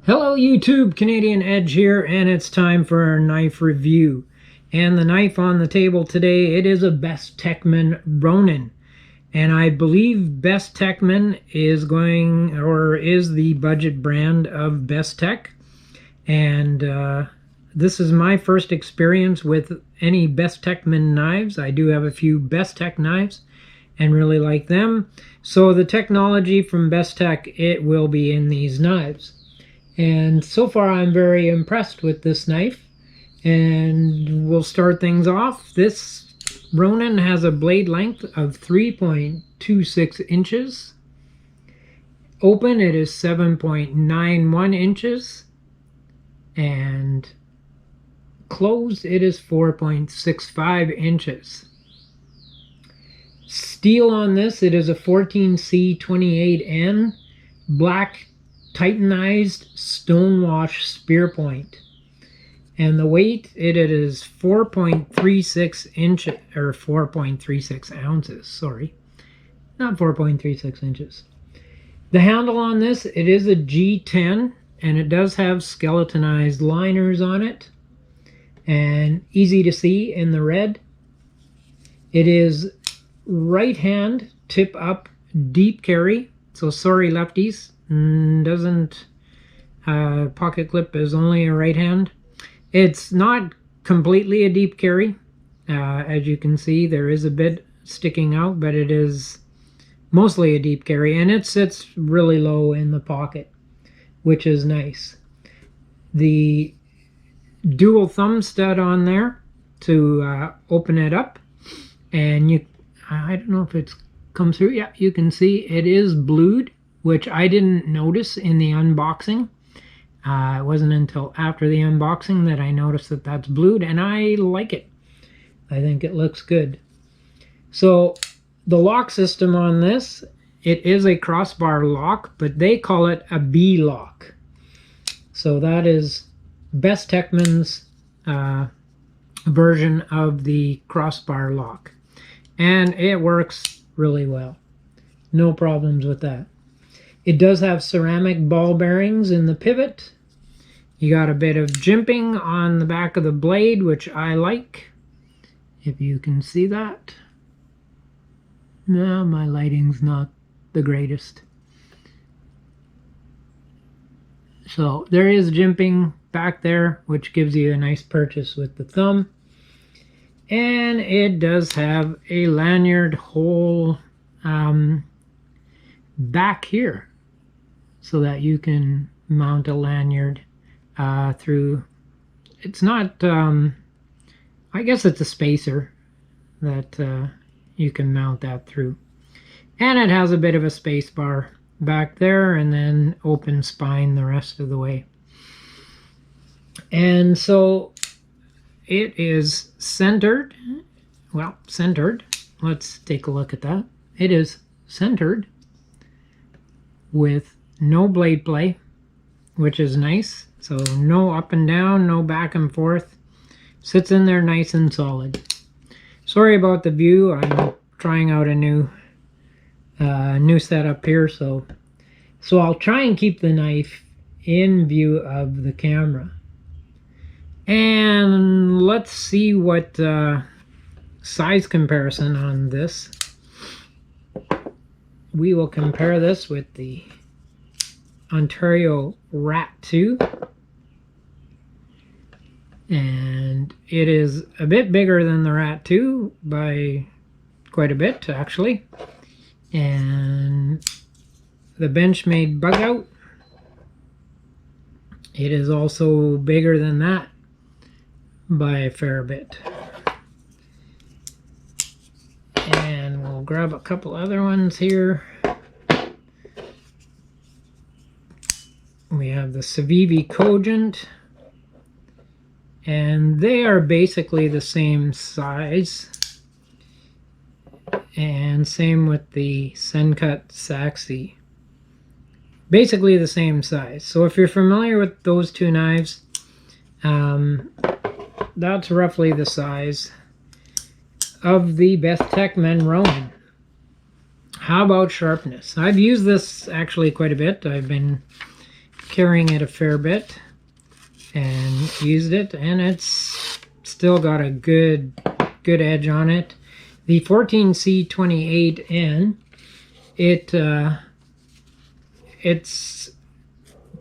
Hello YouTube, Canadian Edge here, and it's time for our knife review. And the knife on the table today, it is a Bestechman Ronan. And I believe Bestechman is the budget brand of Bestech. And this is my first experience with any Bestechman knives. I do have a few Bestech knives and really like them. So the technology from Bestech, it will be in these knives. And so far I'm very impressed with this knife, and we'll start things off. This Ronan has a blade length of 3.26 inches. Open, it is 7.91 inches, and closed, it is 4.65 inches. Steel on this, it is a 14C28N black titanized stonewash spear point, and the weight it is 4.36 inches, or 4.36 ounces, sorry, not 4.36 inches. The handle on this, it is a G10, and it does have skeletonized liners on it and easy to see in the red. It is right hand tip up deep carry, so sorry lefties, pocket clip is only a right hand. It's not completely a deep carry. As you can see, there is a bit sticking out, but it is mostly a deep carry, and it sits really low in the pocket, which is nice. The dual thumb stud on there to open it up, and I don't know if it's come through. Yeah, you can see it is blued, which I didn't notice in the unboxing. It wasn't until after the unboxing that I noticed that that's blued, and I like it. I think it looks good. So the lock system on this, it is a crossbar lock, but they call it a B lock. So that is Bestechman's version of the crossbar lock, and it works really well. No problems with that. It does have ceramic ball bearings in the pivot. You got a bit of jimping on the back of the blade, which I like, if you can see that. No, my lighting's not the greatest. So there is jimping back there, which gives you a nice purchase with the thumb. And it does have a lanyard hole back here, so that you can mount a lanyard through. It's not, I guess it's a spacer that you can mount that through. And it has a bit of a space bar back there, and then open spine the rest of the way. And so it is centered. Well, centered. Let's take a look at that. It is centered with no blade play, which is nice. So no up and down, no back and forth. Sits in there nice and solid. Sorry about the view. I'm trying out a new setup here, so I'll try and keep the knife in view of the camera. And let's see what size comparison on this. We will compare this with the Ontario Rat 2, and it is a bit bigger than the Rat 2 by quite a bit actually. And the Benchmade Bug Out, it is also bigger than that by a fair bit. And we'll grab a couple other ones here. We have the Civivi Cogent, and they are basically the same size, and same with the Sencut Saxi, basically the same size. So if you're familiar with those two knives, that's roughly the size of the Bestechman Ronan. How about sharpness? I've used this actually quite a bit. I've been carrying it a fair bit and used it, and it's still got a good edge on it. The 14C28N, it's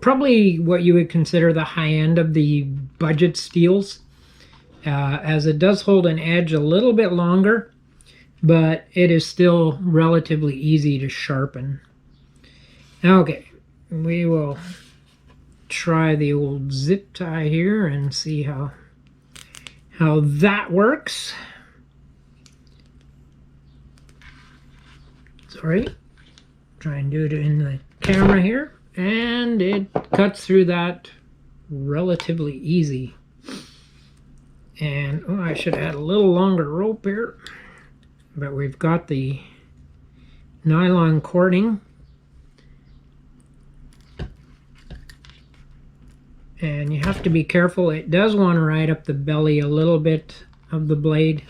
probably what you would consider the high end of the budget steels, as it does hold an edge a little bit longer, but it is still relatively easy to sharpen. Okay, we will try the old zip tie here and see how that works. Sorry, try and do it in the camera here, and it cuts through that relatively easy. And oh, I should add a little longer rope here, but we've got the nylon cording, and you have to be careful. It does want to ride up the belly a little bit of the blade,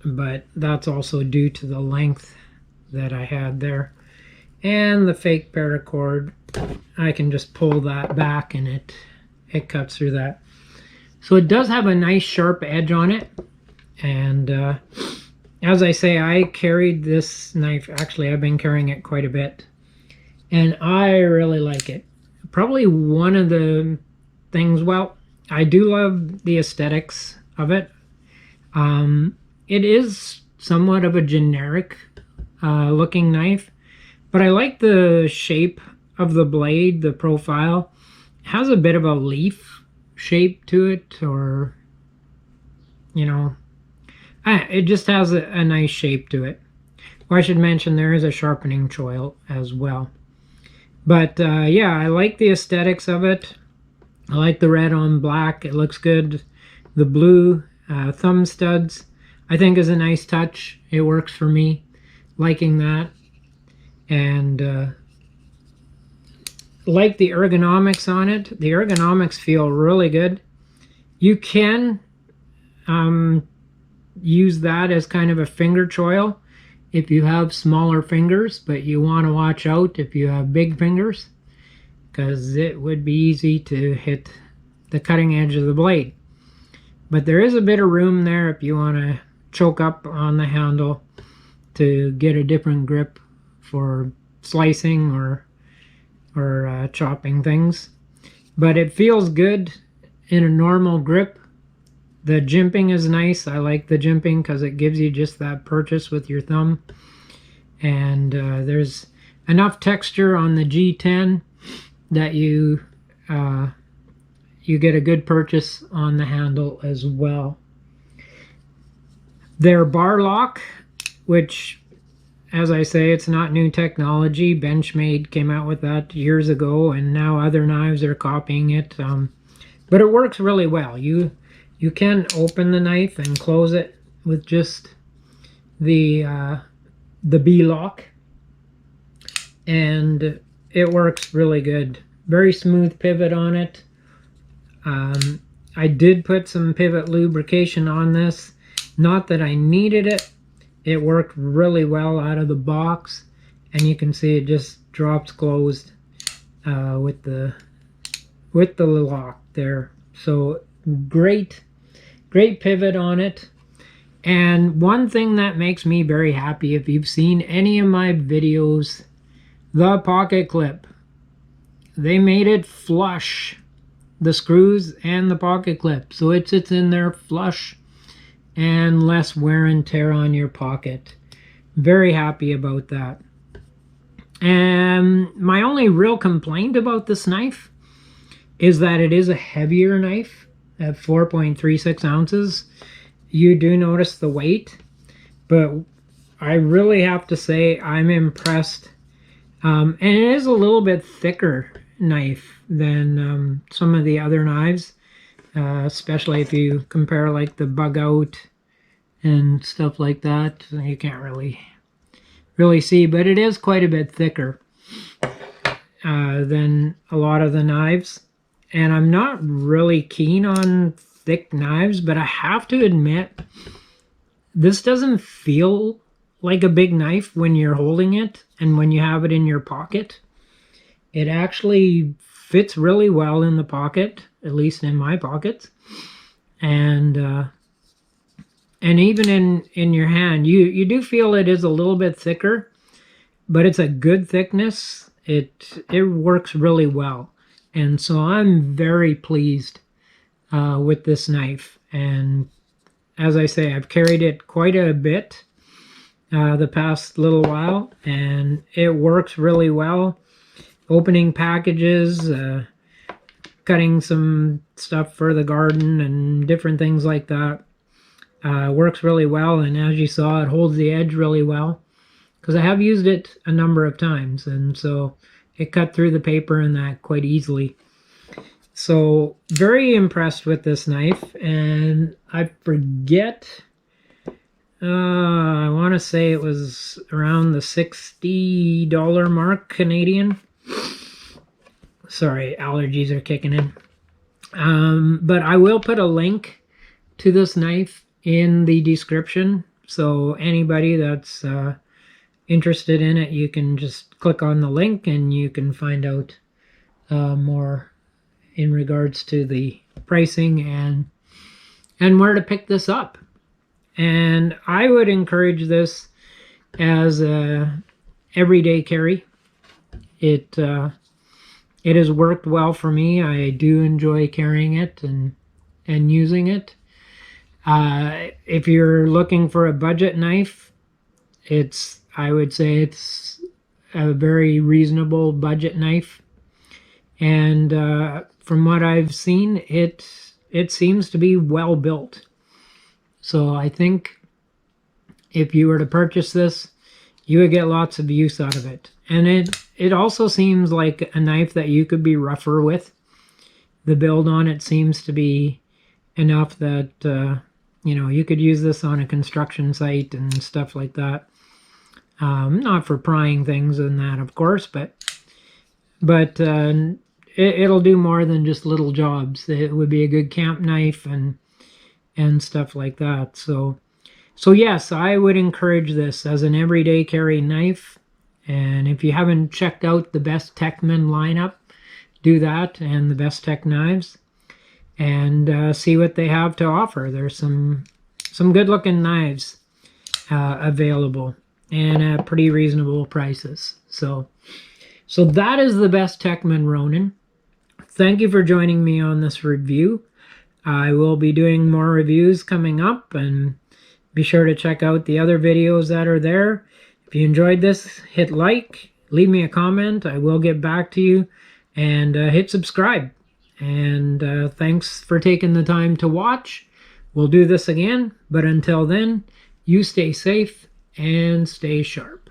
but that's also due to the length that I had there. And the fake paracord, I can just pull that back and it cuts through that. So it does have a nice sharp edge on it. And as I say, I carried this knife, actually I've been carrying it quite a bit, and I really like it. Probably one of the things, well, I do love the aesthetics of it. It is somewhat of a generic looking knife, but I like the shape of the blade, the profile. It has a bit of a leaf shape to it, or, you know, it just has a nice shape to it. Well, I should mention there is a sharpening choil as well. But yeah, I like the aesthetics of it. I like the red on black. It looks good. The blue thumb studs, I think, is a nice touch. It works for me, liking that. And like the ergonomics on it. The ergonomics feel really good. You can use that as kind of a finger choil if you have smaller fingers, but you want to watch out if you have big fingers, because it would be easy to hit the cutting edge of the blade. But there is a bit of room there if you want to choke up on the handle to get a different grip for slicing or chopping things. But it feels good in a normal grip. The jimping is nice. I like the jimping because it gives you just that purchase with your thumb. And there's enough texture on the G10 that you get a good purchase on the handle as well. Their bar lock, which, as I say, it's not new technology. Benchmade came out with that years ago, and now other knives are copying it. But it works really well. You can open the knife and close it with just the B lock, and it works really good. Very smooth pivot on it. I did put some pivot lubrication on this. Not that I needed it. It worked really well out of the box, and you can see it just drops closed with the lock there. So great pivot on it. And one thing that makes me very happy, if you've seen any of my videos, the pocket clip. They made it flush, the screws and the pocket clip, so it sits in there flush and less wear and tear on your pocket. Very happy about that. And my only real complaint about this knife is that it is a heavier knife at 4.36 ounces. You do notice the weight, but I really have to say I'm impressed. And it is a little bit thicker knife than some of the other knives, especially if you compare like the bug out and stuff like that. You can't really see, but it is quite a bit thicker than a lot of the knives. And I'm not really keen on thick knives, but I have to admit, this doesn't feel like a big knife when you're holding it and when you have it in your pocket. It actually fits really well in the pocket, at least in my pockets. And even in your hand, you do feel it is a little bit thicker, but it's a good thickness. It works really well. And so I'm very pleased with this knife. And as I say, I've carried it quite a bit the past little while, and it works really well. Opening packages, cutting some stuff for the garden and different things like that. Works really well, and as you saw, it holds the edge really well, because I have used it a number of times, and so it cut through the paper and that quite easily. So very impressed with this knife, and I forget, I want to say it was around the $60 mark Canadian. Sorry, allergies are kicking in. But I will put a link to this knife in the description, so anybody that's interested in it, you can just click on the link and you can find out more in regards to the pricing and where to pick this up. And I would encourage this as a everyday carry. It has worked well for me. I do enjoy carrying it and using it. If you're looking for a budget knife, I would say it's a very reasonable budget knife. And from what I've seen, it seems to be well built. So I think if you were to purchase this, you would get lots of use out of it. And it also seems like a knife that you could be rougher with. The build on it seems to be enough that you could use this on a construction site and stuff like that. Not for prying things and that, of course, but it'll do more than just little jobs. It would be a good camp knife and stuff like that. So yes, I would encourage this as an everyday carry knife. And if you haven't checked out the Bestechman lineup, do that, and the Bestech knives, and see what they have to offer. There's some good looking knives available, and at pretty reasonable prices. So that is the Bestechman Ronan. Thank you for joining me on this review. I will be doing more reviews coming up, and be sure to check out the other videos that are there. If you enjoyed this, hit like, leave me a comment. I will get back to you, and hit subscribe. And thanks for taking the time to watch. We'll do this again, but until then, you stay safe and stay sharp.